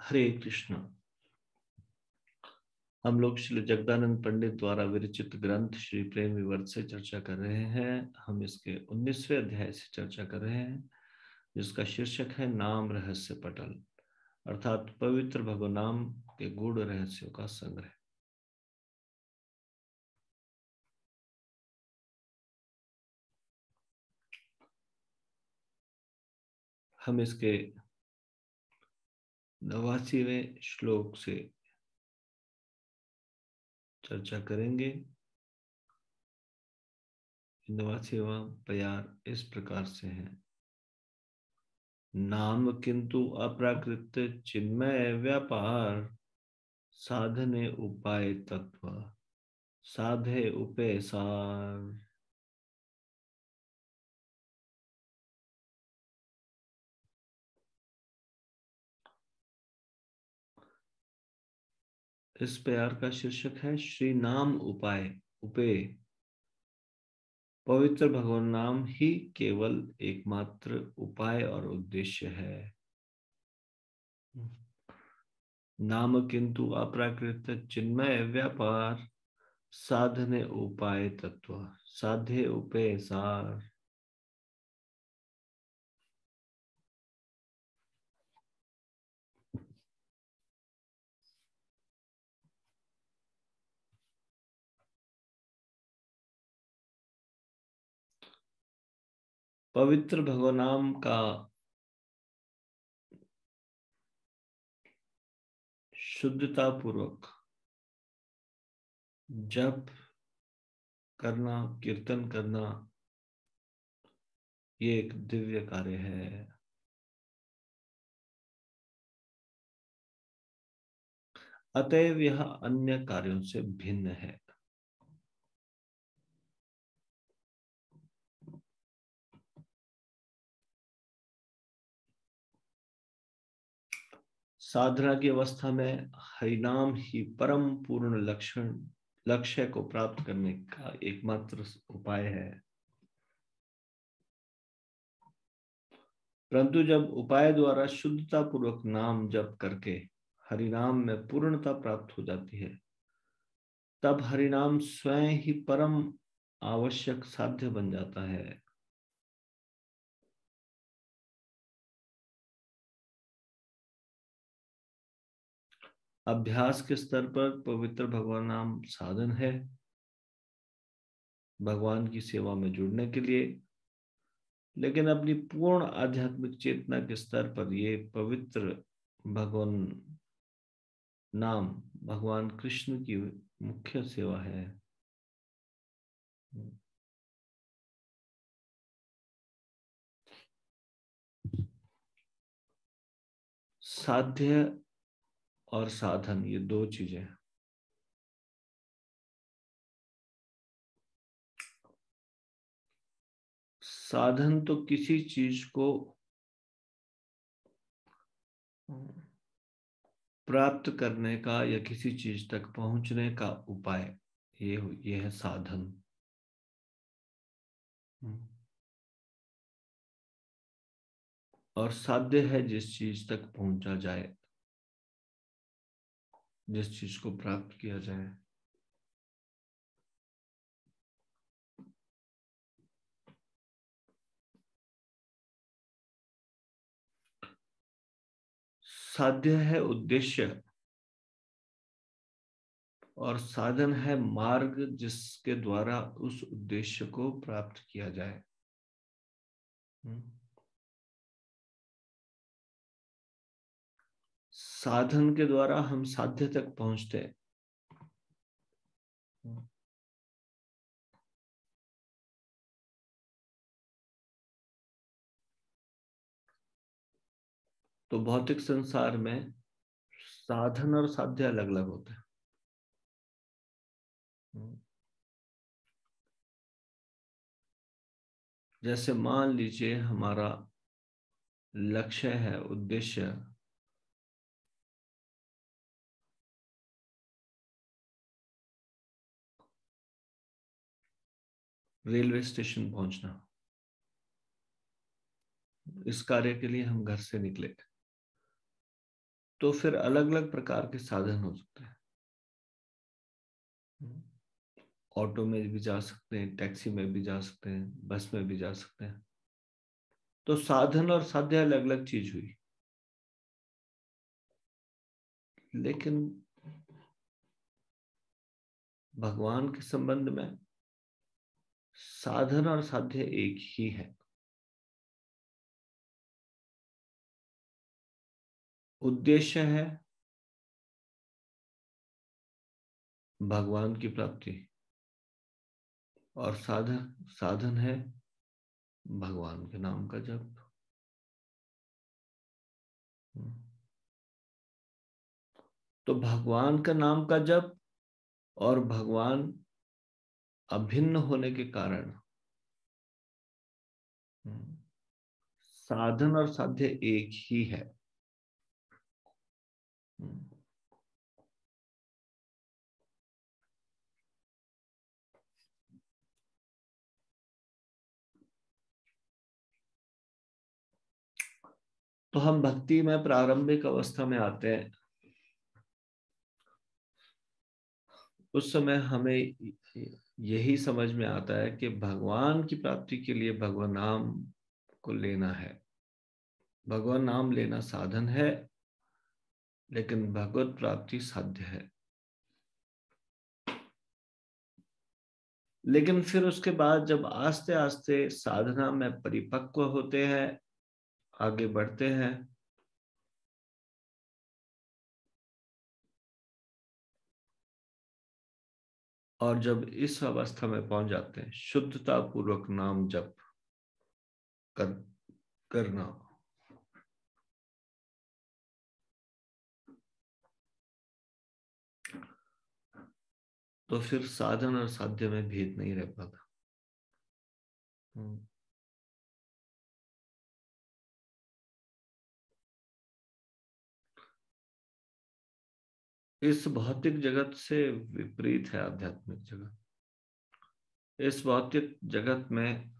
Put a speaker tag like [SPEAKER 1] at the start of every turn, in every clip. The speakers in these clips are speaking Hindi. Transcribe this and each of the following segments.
[SPEAKER 1] हरे कृष्ण। हम लोग श्री जगदानंद पंडित द्वारा विरचित ग्रंथ श्री प्रेम विवर्त से चर्चा कर रहे हैं। हम इसके 19वें अध्याय से चर्चा कर रहे हैं, जिसका शीर्षक है नाम रहस्य पटल, अर्थात पवित्र भगवनाम के गूढ़ रहस्यों का संग्रह। हम इसके 89वें श्लोक से चर्चा करेंगे। 89वां प्यार इस प्रकार से है। नाम किंतु अप्राकृत चिन्मय व्यापार, साधने उपाय तत्व, साधे उपय सार। इस प्यार का शीर्षक है श्री नाम उपाय उपेय। पवित्र भगवान नाम ही केवल एकमात्र उपाय और उद्देश्य है। नाम किंतु अप्राकृत चिन्मय व्यापार, साधने उपाय तत्व, साधे उपेय सार। पवित्र भगवान नाम का शुद्धता पूर्वक जप करना, कीर्तन करना, ये एक दिव्य कार्य है। अतएव यह अन्य कार्यों से भिन्न है। साधना की अवस्था में हरिनाम ही परम पूर्ण लक्ष्य को प्राप्त करने का एकमात्र उपाय है। परंतु जब उपाय द्वारा शुद्धता पूर्वक नाम जप करके हरिनाम में पूर्णता प्राप्त हो जाती है, तब हरिनाम स्वयं ही परम आवश्यक साध्य बन जाता है। अभ्यास के स्तर पर पवित्र भगवान नाम साधन है भगवान की सेवा में जुड़ने के लिए, लेकिन अपनी पूर्ण आध्यात्मिक चेतना के स्तर पर ये पवित्र भगवान नाम भगवान कृष्ण की मुख्य सेवा है। साध्य और साधन, ये दो चीजें हैं। साधन तो किसी चीज को प्राप्त करने का या किसी चीज तक पहुंचने का उपाय, ये है साधन। और साध्य है जिस चीज तक पहुंचा जाए, जिस चीज को प्राप्त किया जाए। साध्य है उद्देश्य और साधन है मार्ग जिसके द्वारा उस उद्देश्य को प्राप्त किया जाए। साधन के द्वारा हम साध्य तक पहुंचते हैं। तो भौतिक संसार में साधन और साध्य अलग अलग होते हैं। जैसे मान लीजिए हमारा लक्ष्य है, उद्देश्य रेलवे स्टेशन पहुंचना, इस कार्य के लिए हम घर से निकले, तो फिर अलग अलग प्रकार के साधन हो सकते हैं। ऑटो में भी जा सकते हैं, टैक्सी में भी जा सकते हैं, बस में भी जा सकते हैं। तो साधन और साध्य अलग अलग चीज हुई। लेकिन भगवान के संबंध में साधन और साध्य एक ही है। उद्देश्य है भगवान की प्राप्ति, और साधन साधन है भगवान के नाम का जप। तो भगवान का नाम का जप और भगवान अभिन्न होने के कारण साधन और साध्य एक ही है। तो हम भक्ति में प्रारंभिक अवस्था में आते हैं, उस समय हमें यही समझ में आता है कि भगवान की प्राप्ति के लिए भगवान नाम को लेना है। भगवान नाम लेना साधन है, लेकिन भगवत प्राप्ति साध्य है। लेकिन फिर उसके बाद जब आस्ते आस्ते साधना में परिपक्व होते हैं, आगे बढ़ते हैं, और जब इस अवस्था में पहुंच जाते हैं, शुद्धता पूर्वक नाम जप करना, तो फिर साधन और साध्य में भेद नहीं रह पाता। इस भौतिक जगत से विपरीत है आध्यात्मिक जगत। इस भौतिक जगत में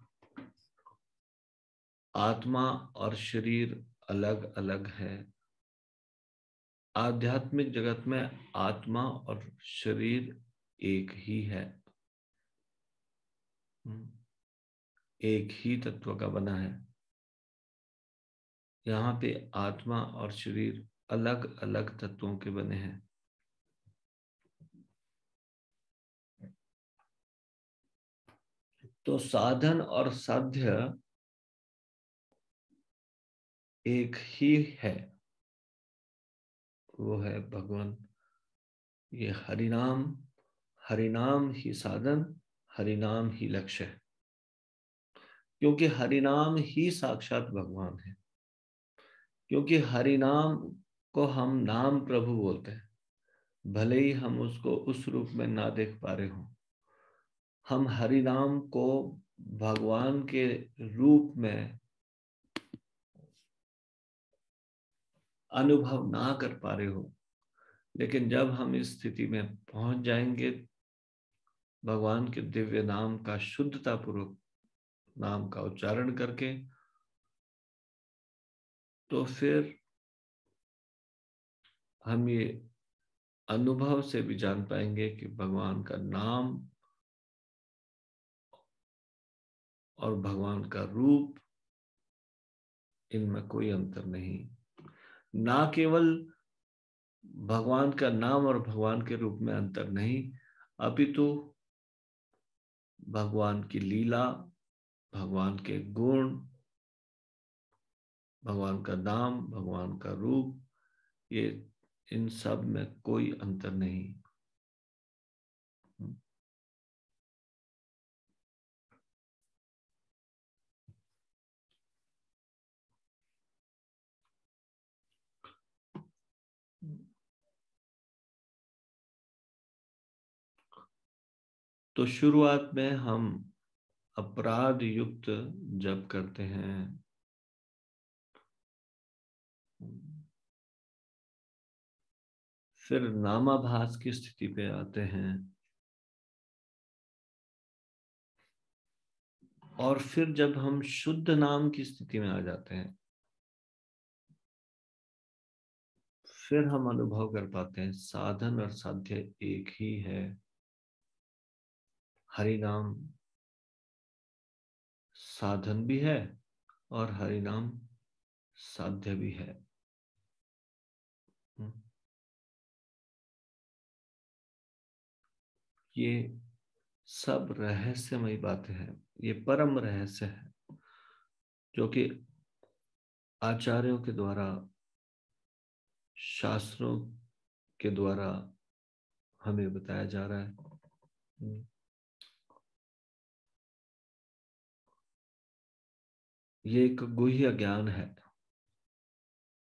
[SPEAKER 1] आत्मा और शरीर अलग अलग है। आध्यात्मिक जगत में आत्मा और शरीर एक ही है, एक ही तत्व का बना है। यहाँ पे आत्मा और शरीर अलग अलग तत्वों के बने हैं। तो साधन और साध्य एक ही है, वो है भगवान। ये हरिनाम, हरिनाम ही साधन, हरिनाम ही लक्ष्य है, क्योंकि हरिनाम ही साक्षात भगवान है। क्योंकि हरिनाम को हम नाम प्रभु बोलते हैं, भले ही हम उसको उस रूप में ना देख पा रहे हो। हम हरिनाम को भगवान के रूप में अनुभव ना कर पा रहे हो, लेकिन जब हम इस स्थिति में पहुंच जाएंगे, भगवान के दिव्य नाम का शुद्धता पूर्वक नाम का उच्चारण करके, तो फिर हम ये अनुभव से भी जान पाएंगे कि भगवान का नाम और भगवान का रूप, इनमें कोई अंतर नहीं। ना केवल भगवान का नाम और भगवान के रूप में अंतर नहीं, अपितु भगवान की लीला, भगवान के गुण, भगवान का नाम, भगवान का रूप, ये इन सब में कोई अंतर नहीं। तो शुरुआत में हम अपराध युक्त जप करते हैं, फिर नामाभास की स्थिति पे आते हैं, और फिर जब हम शुद्ध नाम की स्थिति में आ जाते हैं, फिर हम अनुभव कर पाते हैं साधन और साध्य एक ही है। हरि नाम साधन भी है और हरि नाम साध्य भी है। ये सब रहस्यमयी बातें हैं, ये परम रहस्य है जो कि आचार्यों के द्वारा, शास्त्रों के द्वारा हमें बताया जा रहा है। ये एक गुह्य ज्ञान है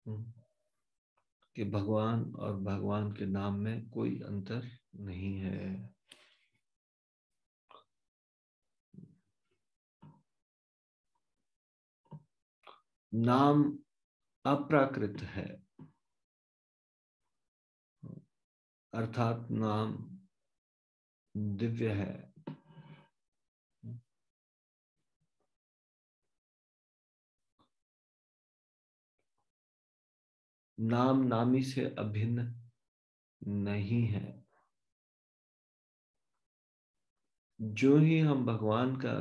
[SPEAKER 1] कि भगवान और भगवान के नाम में कोई अंतर नहीं है। नाम अप्राकृत है, अर्थात नाम दिव्य है। नाम नामी से अभिन्न नहीं है। जो ही हम भगवान का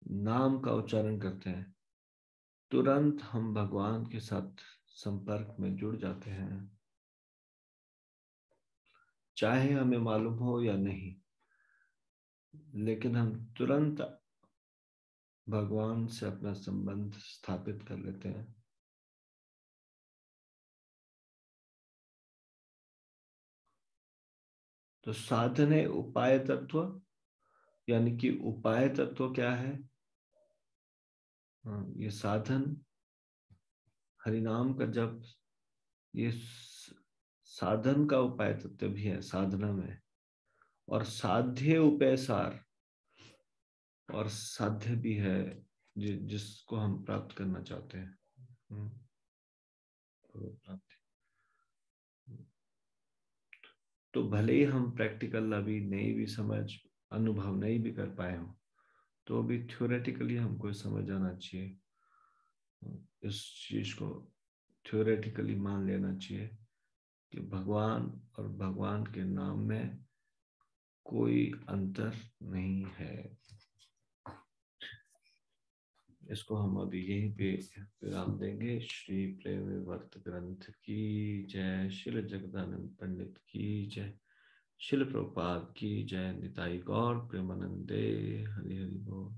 [SPEAKER 1] नाम का उच्चारण करते हैं, तुरंत हम भगवान के साथ संपर्क में जुड़ जाते हैं, चाहे हमें मालूम हो या नहीं। लेकिन हम तुरंत भगवान से अपना संबंध स्थापित कर लेते हैं। तो साधन है उपाय तत्व, यानी कि उपाय तत्व क्या है? ये साधन हरिनाम का जप, ये साधन का उपाय तत्व भी है साधना में। और साध्य उपेसार, और साध्य भी है जिसको हम प्राप्त करना चाहते हैं। प्राप्ति। तो भले ही हम प्रैक्टिकल अभी नहीं भी समझ, अनुभव नहीं भी कर पाए हो, तो अभी थ्योरेटिकली हमको समझ आना चाहिए। इस चीज को थ्योरेटिकली मान लेना चाहिए कि भगवान और भगवान के नाम में कोई अंतर नहीं है। इसको हम अभी यहीं पे विराम देंगे। श्री प्रेम वर्त ग्रंथ की जय, श्रील जगदानंद पंडित की जय, शिल प्रभुपाद की जय, निताई गौर प्रेमानंदे, हरि हरि बोल।